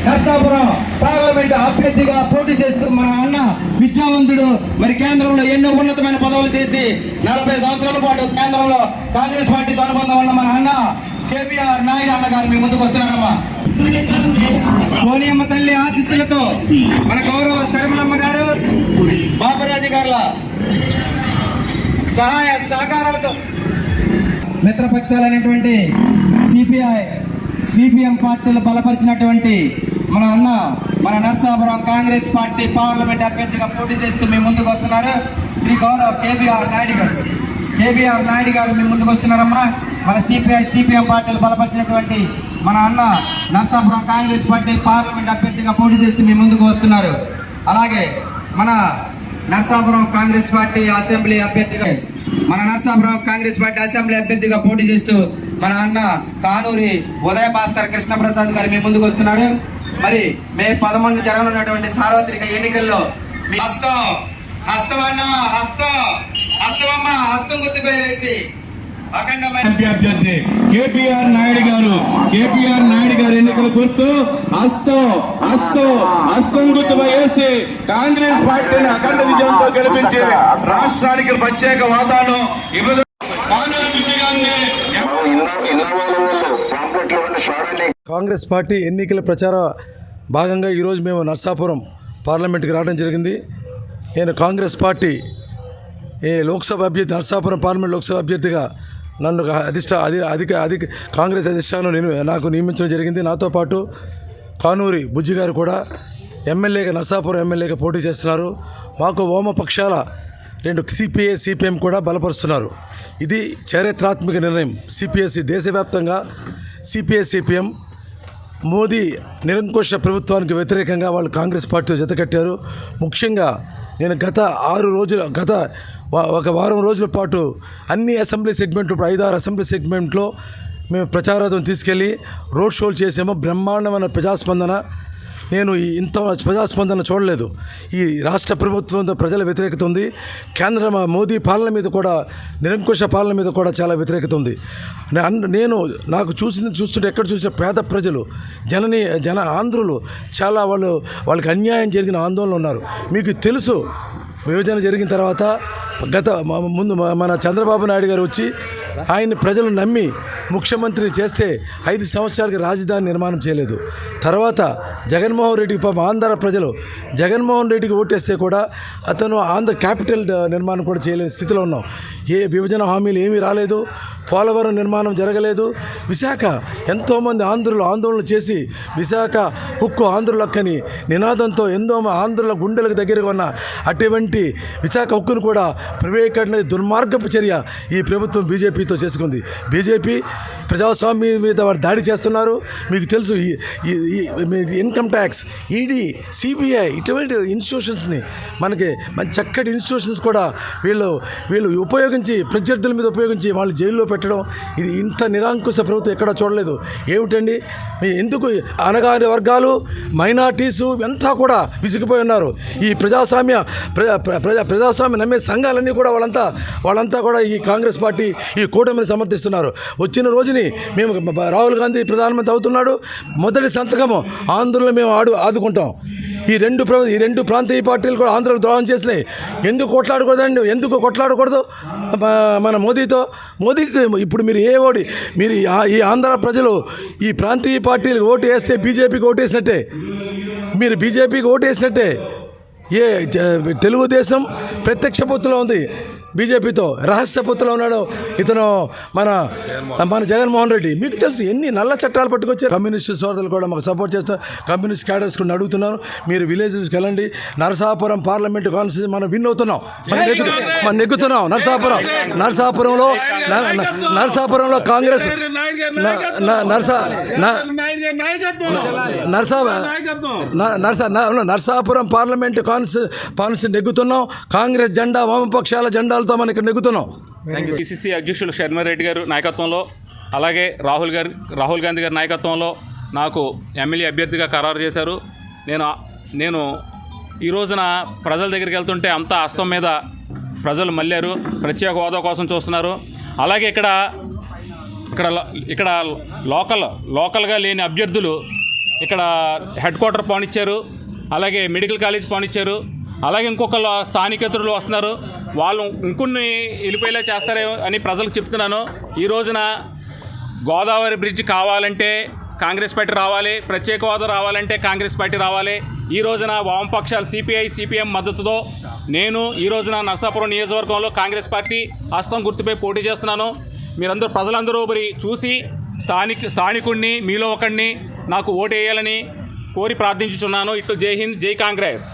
Narsapuram parliament అభ్యర్థిగా పోటీ చేస్తూ మన అన్న విద్యావంతుడు, మరి కేంద్రంలో ఎన్నో ఉన్నతమైన పదవులు చేసి 40 సంవత్సరాల పాటు కేంద్రంలో కాంగ్రెస్ పార్టీతో అనుబంధం ఉన్న మన అన్న కేబీఆర్ నాయుడు అన్న గారు మీ ముందుకు వస్తున్నారమ్మా. సోనియమ్మ తల్లి ఆశీస్సులతో మన గౌరవ శర్మలమ్మ గారు, బాపరాజు గారుల సహాయ సహకారాలతో మిత్రపక్షాలైనటువంటి సిపిఐ, సిపిఎం పార్టీలు బలపరిచినటువంటి మన అన్న మన నర్సాపురం కాంగ్రెస్ పార్టీ పార్లమెంట్ అభ్యర్థిగా పోటీ చేస్తూ మీ ముందుకు వస్తున్నారు శ్రీ గౌరవ కేబీఆర్ నాయుడు గారు. కేబీఆర్ నాయుడు గారు మీ ముందుకు వస్తున్నారమ్మా. మన సిపిఐ, సిపిఎం పార్టీలు బలపరిచినటువంటి మన అన్న నర్సాపురం కాంగ్రెస్ పార్టీ పార్లమెంట్ అభ్యర్థిగా పోటీ చేస్తూ మీ ముందుకు వస్తున్నారు. అలాగే మన నర్సాపురం కాంగ్రెస్ పార్టీ అసెంబ్లీ అభ్యర్థిగా పోటీ చేస్తూ మన అన్న కానూరి ఉదయ భాస్కర్ కృష్ణ ప్రసాద్ గారు మీ ముందుకు వస్తున్నారు. మరి మే 11 జరగనున్నటువంటి సార్వత్రిక ఎన్నికల్లో హస్తం గుర్తుపై వేసి అభ్యర్థి కేబీఆర్ నాయుడు గారు ఎన్నికల గుర్తు హస్తం గుర్తుపై వేసి కాంగ్రెస్ పార్టీని అఖండ విజయంతో గెలిపించి రాష్ట్రానికి ప్రత్యేక హోదాను కాంగ్రెస్ పార్టీ ఎన్నికల ప్రచార భాగంగా ఈరోజు మేము నర్సాపురం పార్లమెంట్కి రావడం జరిగింది. నేను కాంగ్రెస్ పార్టీ లోక్సభ అభ్యర్థి, నర్సాపురం పార్లమెంట్ లోక్సభ అభ్యర్థిగా నన్ను అధిక కాంగ్రెస్ అధిష్టానం నాకు నియమించడం జరిగింది. నాతో పాటు కానూరి బుజ్జి గారు కూడా ఎమ్మెల్యేగా, నర్సాపురం ఎమ్మెల్యేగా పోటీ చేస్తున్నారు. మాకు వామపక్షాల 2 సిపిఐ, సిపిఎం కూడా బలపరుస్తున్నారు. ఇది చారిత్రాత్మక నిర్ణయం. సిపిఎస్సి దేశవ్యాప్తంగా సిపిఐ, సిపిఎం మోదీ నిరంకుశ ప్రభుత్వానికి వ్యతిరేకంగా వాళ్ళు కాంగ్రెస్ పార్టీ జతకట్టారు. ముఖ్యంగా నేను గత ఒక వారం రోజుల పాటు అన్ని అసెంబ్లీ సెగ్మెంట్లు, ఇప్పుడు 5-6 అసెంబ్లీ సెగ్మెంట్లో మేము ప్రచారార్థం తీసుకెళ్ళి రోడ్ షోలు చేసాము. బ్రహ్మాండమైన ప్రజాస్పందన. నేను ఇంత ప్రజాస్పందన చూడలేదు. ఈ రాష్ట్ర ప్రభుత్వంతో ప్రజల వ్యతిరేకత ఉంది. కేంద్ర మోదీ పాలన మీద కూడా, నిరంకుశ పాలన మీద కూడా చాలా వ్యతిరేకత ఉంది. నాకు చూస్తుంటే ఎక్కడ చూసిన పేద ప్రజలు, ఆంధ్రులు చాలా వాళ్ళకి అన్యాయం జరిగిన ఆందోళన ఉన్నారు. మీకు తెలుసు, విభజన జరిగిన తర్వాత ముందు మన చంద్రబాబు నాయుడు గారు వచ్చి ఆయన్ని ప్రజలు నమ్మి ముఖ్యమంత్రిని చేస్తే 5 సంవత్సరాలకి రాజధాని నిర్మాణం చేయలేదు. తర్వాత జగన్మోహన్ రెడ్డికి, పాపం ఆంధ్ర ప్రజలు జగన్మోహన్ రెడ్డికి ఓటేస్తే కూడా అతను ఆంధ్ర క్యాపిటల్ నిర్మాణం కూడా చేయలేని స్థితిలో ఉన్నాం. ఏ విభజన హామీలు ఏమీ రాలేదు. పోలవరం నిర్మాణం జరగలేదు. విశాఖ ఎంతోమంది ఆంధ్రులు ఆందోళన చేసి విశాఖ హక్కు ఆంధ్రుల హక్కని నినాదంతో ఎంతో ఆంధ్రుల గుండెలకు దగ్గరగా ఉన్న అటువంటి విశాఖ హక్కును కూడా ప్రైవేటీకరణ దుర్మార్గపు చర్య ఈ ప్రభుత్వం బీజేపీతో చేసుకుంది. బీజేపీ ప్రజాస్వామ్యం మీద వారు దాడి చేస్తున్నారు. మీకు తెలుసు, ఈ ఇన్కమ్ ట్యాక్స్, ఈడీ, సిబిఐ ఇటువంటి ఇన్స్టిట్యూషన్స్ని మనకి చక్కటి ఇన్స్టిట్యూషన్స్ కూడా వీళ్ళు ఉపయోగించి, ప్రత్యర్థుల మీద ఉపయోగించి వాళ్ళు జైల్లో పెట్టడం, ఇది ఇంత నిరంకుశ ప్రభుత్వం ఎక్కడా చూడలేదు. ఏమిటండి, ఎందుకు అనగాని వర్గాలు, మైనార్టీసు అంతా కూడా విసిగిపోయి ఉన్నారు. ఈ ప్రజాస్వామ్య నమ్మే సంఘాలన్నీ కూడా వాళ్ళంతా కూడా ఈ కాంగ్రెస్ పార్టీ, ఈ కూటమిని సమర్థిస్తున్నారు. వచ్చిన రోజుని మేము రాహుల్ గాంధీ ప్రధానమంత్రి అవుతున్నాడు, మొదటి సంతకము ఆంధ్రులను మేము ఆదుకుంటాం. ఈ రెండు ప్రాంతీయ పార్టీలు కూడా ఆంధ్రకు ద్రోహం చేసినాయి. ఎందుకు కొట్లాడకూడదు మన మోదీకి ఇప్పుడు మీరు మీరు ఈ ఆంధ్ర ప్రజలు ఈ ప్రాంతీయ పార్టీలకు ఓటు వేస్తే బీజేపీకి ఓటేసినట్టే. మీరు బీజేపీకి ఓటేసినట్టే. తెలుగుదేశం ప్రత్యక్ష పొత్తులో ఉంది బీజేపీతో, రహస్య పొత్తులో ఉన్నాడు ఇతను మన జగన్మోహన్ రెడ్డి. మీకు తెలుసు ఎన్ని నల్ల చట్టాలు పట్టుకొచ్చారు. కమ్యూనిస్ట్ సోదరులు కూడా మాకు సపోర్ట్ చేస్తారు. కమ్యూనిస్ట్ క్యాడర్స్ కూడా అడుగుతున్నాను, మీరు విలేజెస్కి వెళ్ళండి. నరసాపురం పార్లమెంట్ కాన్స్టిట్యూన్సీ మనం విన్ అవుతున్నాం, మనం నెగ్గుతున్నాం. నరసాపురంలో కాంగ్రెస్ నరసాపురం పార్లమెంట్ కాన్స్టిట్యూన్సీ నెగ్గుతున్నాం. కాంగ్రెస్ జెండా, వామపక్షాల జెండాలతో మనం ఇక్కడ నెగ్గుతున్నాం. పిసిసి అధ్యక్షులు షర్మిరెడ్డి గారు నాయకత్వంలో, అలాగే రాహుల్ గాంధీ గారి నాయకత్వంలో నాకు ఎమ్మెల్యే అభ్యర్థిగా ఖరారు చేశారు. నేను ఈ రోజున ప్రజల దగ్గరికి వెళ్తుంటే అంతా హస్తం మీద ప్రజలు మళ్ళారు, ప్రత్యేక హోదా కోసం చూస్తున్నారు. అలాగే ఇక్కడ లోకల్గా లేని అభ్యర్థులు ఇక్కడ హెడ్ క్వార్టర్ పోనిచ్చారు, అలాగే మెడికల్ కాలేజ్ పోనిచ్చారు, అలాగే ఇంకొకళ్ళు స్థానికేతరులు వస్తున్నారు, వాళ్ళు ఇంకొన్ని వెళ్ళిపోయేలా చేస్తారేమో అని ప్రజలకు చెప్తున్నాను. ఈ రోజున గోదావరి బ్రిడ్జ్ కావాలంటే కాంగ్రెస్ పార్టీ రావాలి, ప్రత్యేక హోదా రావాలంటే కాంగ్రెస్ పార్టీ రావాలి. ఈ రోజున వామపక్షాలు సిపిఐ సిపిఎం మద్దతుతో నేను ఈ రోజున నరసాపురం నియోజకవర్గంలో కాంగ్రెస్ పార్టీ హస్తం గుర్తుపై పోటీ చేస్తున్నాను. మీరందరూ ప్రజలందరూ మరి చూసి స్థానికుడిని మీలో ఒకడిని నాకు ఓటు వేయాలని కోరి ప్రార్థించుచున్నాను. ఇట్లు జై హింద్, జై కాంగ్రెస్.